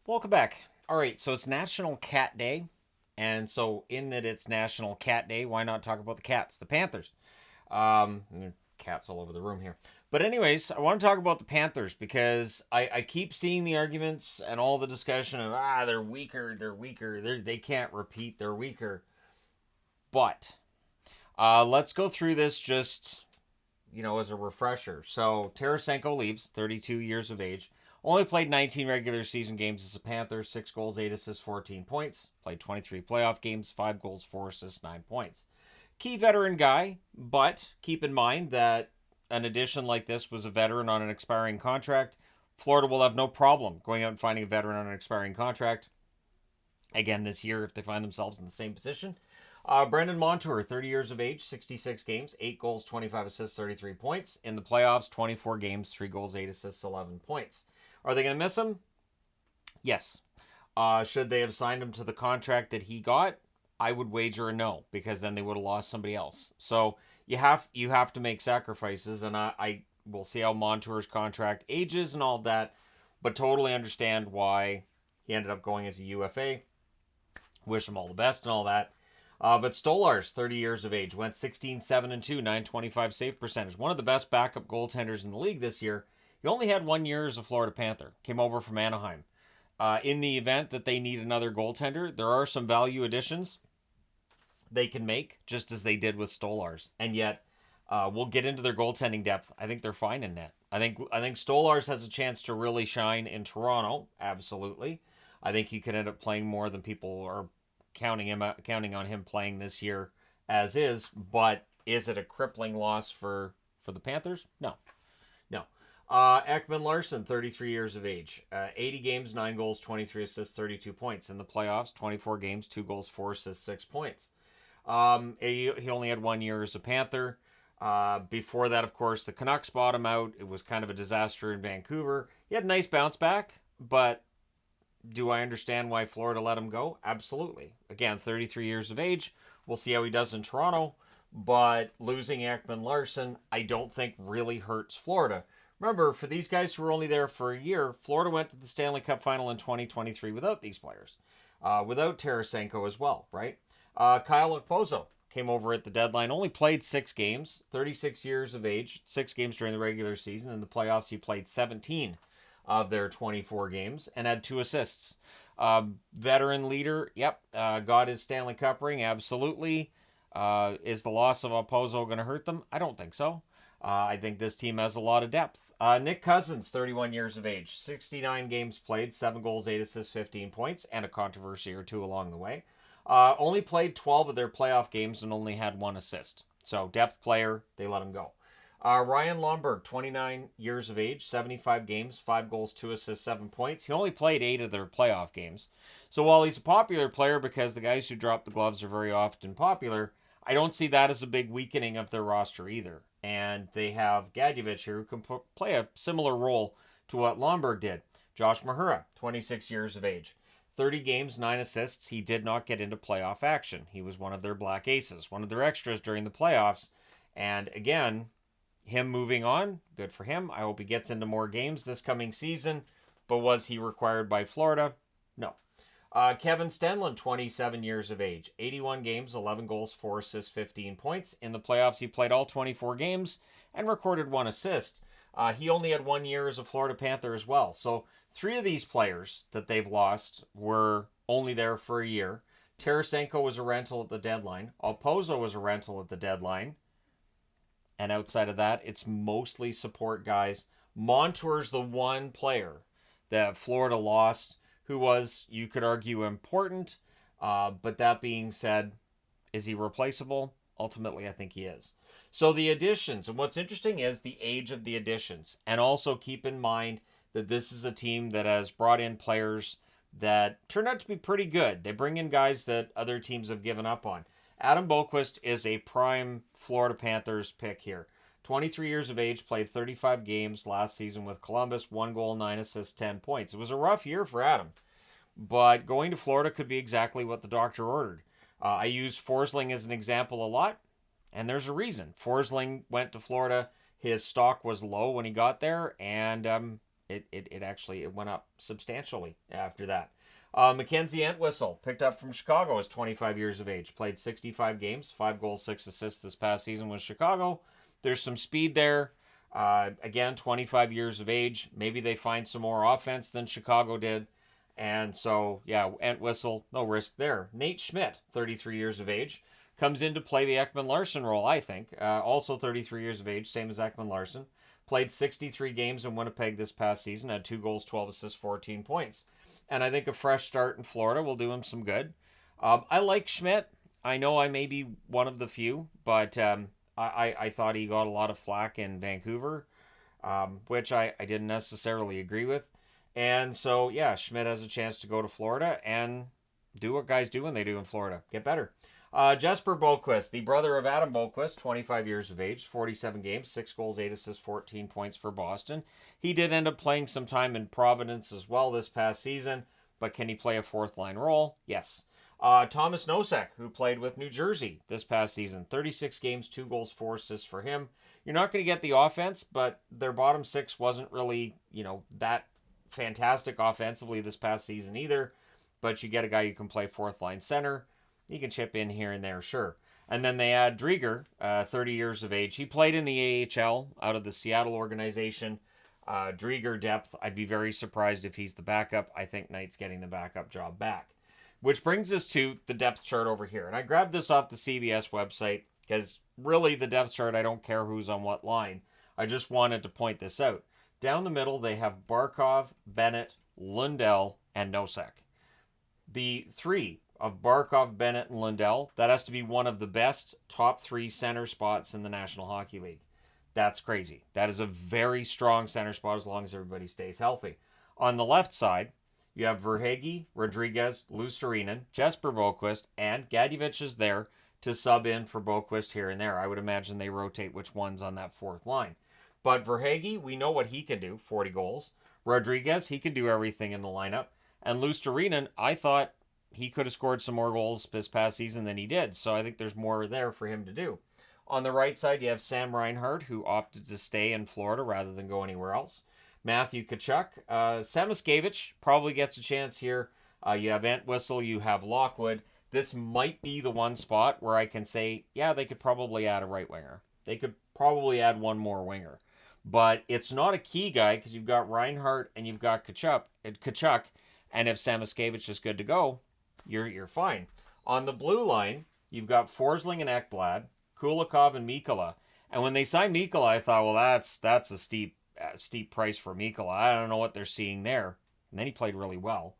Welcome back. All right, so it's National Cat Day. And so, in that it's National Cat Day, why not talk about the cats, the Panthers? And there are cats all over the room here. But, anyways, I want to talk about the Panthers because I keep seeing the arguments and all the discussion of, they're weaker, they can't repeat, they're weaker. But let's go through this just, as a refresher. So, Tarasenko leaves, 32 years of age. Only played 19 regular season games as a Panther, 6 goals, 8 assists, 14 points. Played 23 playoff games, 5 goals, 4 assists, 9 points. Key veteran guy, but keep in mind that an addition like this was a veteran on an expiring contract. Florida will have no problem going out and finding a veteran on an expiring contract again this year if they find themselves in the same position. Brendan Montour, 30 years of age, 66 games, 8 goals, 25 assists, 33 points. In the playoffs, 24 games, 3 goals, 8 assists, 11 points. Are they going to miss him? Yes. Should they have signed him to the contract that he got? I would wager a no, because then they would have lost somebody else. So you have to make sacrifices, and I will see how Montour's contract ages and all of that, but totally understand why he ended up going as a UFA. Wish him all the best and all that. But Stolarz, 30 years of age, went 16-7-2, 925 save percentage. One of the best backup goaltenders in the league this year. He only had 1 year as a Florida Panther. Came over from Anaheim. In the event that they need another goaltender, there are some value additions they can make, just as they did with Stolarz. And yet, we'll get into their goaltending depth. I think they're fine in net. I think Stolarz has a chance to really shine in Toronto. Absolutely. I think he could end up playing more than people are counting on him playing this year as is. But is it a crippling loss for the Panthers? No. Ekman Larsson, 33 years of age. 80 games, 9 goals, 23 assists, 32 points. In the playoffs, 24 games, 2 goals, 4 assists, 6 points. He only had 1 year as a Panther. Before that, of course, the Canucks bought him out. It was kind of a disaster in Vancouver. He had a nice bounce back, but do I understand why Florida let him go? Absolutely. Again, 33 years of age. We'll see how he does in Toronto. But losing Ekman Larsson, I don't think really hurts Florida. Remember, for these guys who were only there for a year, Florida went to the Stanley Cup final in 2023 without these players. Without Tarasenko as well, right? Kyle Okposo came over at the deadline, only played 6 games, 36 years of age, 6 games during the regular season. In the playoffs, he played 17 of their 24 games and had 2 assists. Veteran leader, got his Stanley Cup ring, absolutely. Is the loss of Okposo going to hurt them? I don't think so. I think this team has a lot of depth. Nick Cousins, 31 years of age, 69 games played, 7 goals, 8 assists, 15 points, and a controversy or two along the way. Only played 12 of their playoff games and only had 1 assist. So, depth player, they let him go. Ryan Lomberg, 29 years of age, 75 games, 5 goals, 2 assists, 7 points. He only played 8 of their playoff games. So, while he's a popular player because the guys who drop the gloves are very often popular, I don't see that as a big weakening of their roster either. And they have Gadjevich here who can play a similar role to what Lomberg did. Josh Mahura, 26 years of age. 30 games, 9 assists. He did not get into playoff action. He was one of their black aces, one of their extras during the playoffs. And again, him moving on, good for him. I hope he gets into more games this coming season. But was he required by Florida? No. Kevin Stenlund, 27 years of age, 81 games, 11 goals, 4 assists, 15 points. In the playoffs, he played all 24 games and recorded 1 assist. He only had 1 year as a Florida Panther as well. So 3 of these players that they've lost were only there for a year. Tarasenko was a rental at the deadline. Okposo was a rental at the deadline. And outside of that, it's mostly support guys. Montour's the one player that Florida lost who was, you could argue, important. But that being said, is he replaceable? Ultimately, I think he is. So the additions, and what's interesting is the age of the additions. And also keep in mind that this is a team that has brought in players that turned out to be pretty good. They bring in guys that other teams have given up on. Adam Boqvist is a prime Florida Panthers pick here. 23 years of age, played 35 games last season with Columbus, 1 goal, 9 assists, 10 points. It was a rough year for Adam, but going to Florida could be exactly what the doctor ordered. I use Forsling as an example a lot, and there's a reason. Forsling went to Florida. His stock was low when he got there, and It actually went up substantially after that. Mackenzie Entwistle, picked up from Chicago, is 25 years of age. Played 65 games, 5 goals, 6 assists this past season with Chicago. There's some speed there. Again, 25 years of age. Maybe they find some more offense than Chicago did. And so, yeah, Entwistle, no risk there. Nate Schmidt, 33 years of age, comes in to play the Ekman Larsson role, I think. Also 33 years of age, same as Ekman Larsson. Played 63 games in Winnipeg this past season, had 2 goals, 12 assists, 14 points. And I think a fresh start in Florida will do him some good. I like Schmidt. I know I may be one of the few, but I thought he got a lot of flack in Vancouver, which I didn't necessarily agree with. And so, yeah, Schmidt has a chance to go to Florida and do what guys do when they do in Florida. Get better. Jesper Boqvist, the brother of Adam Boqvist, 25 years of age, 47 games, 6 goals, 8 assists, 14 points for Boston. He did end up playing some time in Providence as well this past season, but can he play a fourth-line role? Yes. Thomas Nosek, who played with New Jersey this past season, 36 games, 2 goals, 4 assists for him. You're not going to get the offense, but their bottom 6 wasn't really, that fantastic offensively this past season either, but you get a guy who can play fourth-line center. He can chip in here and there, sure. And then they add Drieger, 30 years of age. He played in the AHL out of the Seattle organization. Drieger depth, I'd be very surprised if he's the backup. I think Knight's getting the backup job back. Which brings us to the depth chart over here. And I grabbed this off the CBS website because really the depth chart, I don't care who's on what line. I just wanted to point this out. Down the middle, they have Barkov, Bennett, Lundell, and Nosek. The 3 of Barkov, Bennett, and Lundell, that has to be one of the best top 3 center spots in the National Hockey League. That's crazy. That is a very strong center spot as long as everybody stays healthy. On the left side, you have Verhaeghe, Rodriguez, Luostarinen, Jesper Boqvist, and Gadjevich is there to sub in for Boqvist here and there. I would imagine they rotate which one's on that fourth line. But Verhaeghe, we know what he can do, 40 goals. Rodriguez, he can do everything in the lineup. And Luostarinen, I thought he could have scored some more goals this past season than he did. So I think there's more there for him to do. On the right side, you have Sam Reinhart, who opted to stay in Florida rather than go anywhere else. Matthew Tkachuk. Samoskevich probably gets a chance here. You have Entwistle, you have Lockwood. This might be the one spot where I can say, yeah, they could probably add a right winger. They could probably add one more winger. But it's not a key guy because you've got Reinhart and you've got Tkachuk. And if Samoskevich is good to go, you're fine. On the blue line, you've got Forsling and Ekblad, Kulikov and Mikkola. And when they signed Mikkola, I thought, well, that's a steep price for Mikkola. I don't know what they're seeing there. And then he played really well.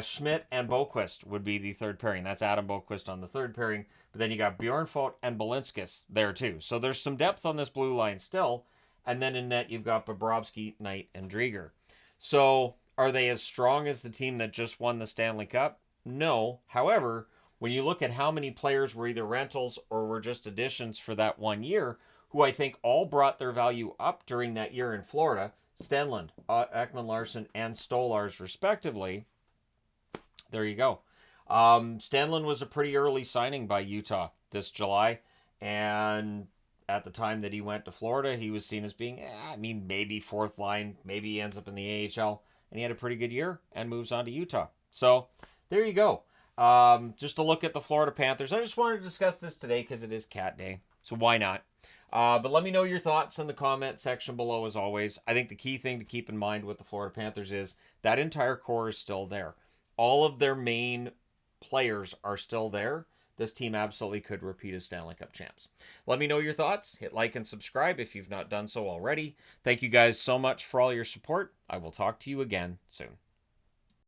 Schmidt and Boqvist would be the third pairing. That's Adam Boqvist on the third pairing. But then you got Bjornfot and Balinskis there too. So there's some depth on this blue line still. And then in net, you've got Bobrovsky, Knight, and Drieger. So are they as strong as the team that just won the Stanley Cup? No. However, when you look at how many players were either rentals or were just additions for that 1 year, who I think all brought their value up during that year in Florida, Stenlund, Ekman Larsson, and Stolarz respectively, there you go. Stenlund was a pretty early signing by Utah this July, and at the time that he went to Florida, he was seen as being, maybe fourth line, maybe he ends up in the AHL, and he had a pretty good year and moves on to Utah. So there you go. Just a look at the Florida Panthers. I just wanted to discuss this today because it is Cat Day, so why not? But let me know your thoughts in the comment section below as always. I think the key thing to keep in mind with the Florida Panthers is that entire core is still there. All of their main players are still there. This team absolutely could repeat as Stanley Cup champs. Let me know your thoughts. Hit like and subscribe if you've not done so already. Thank you guys so much for all your support. I will talk to you again soon.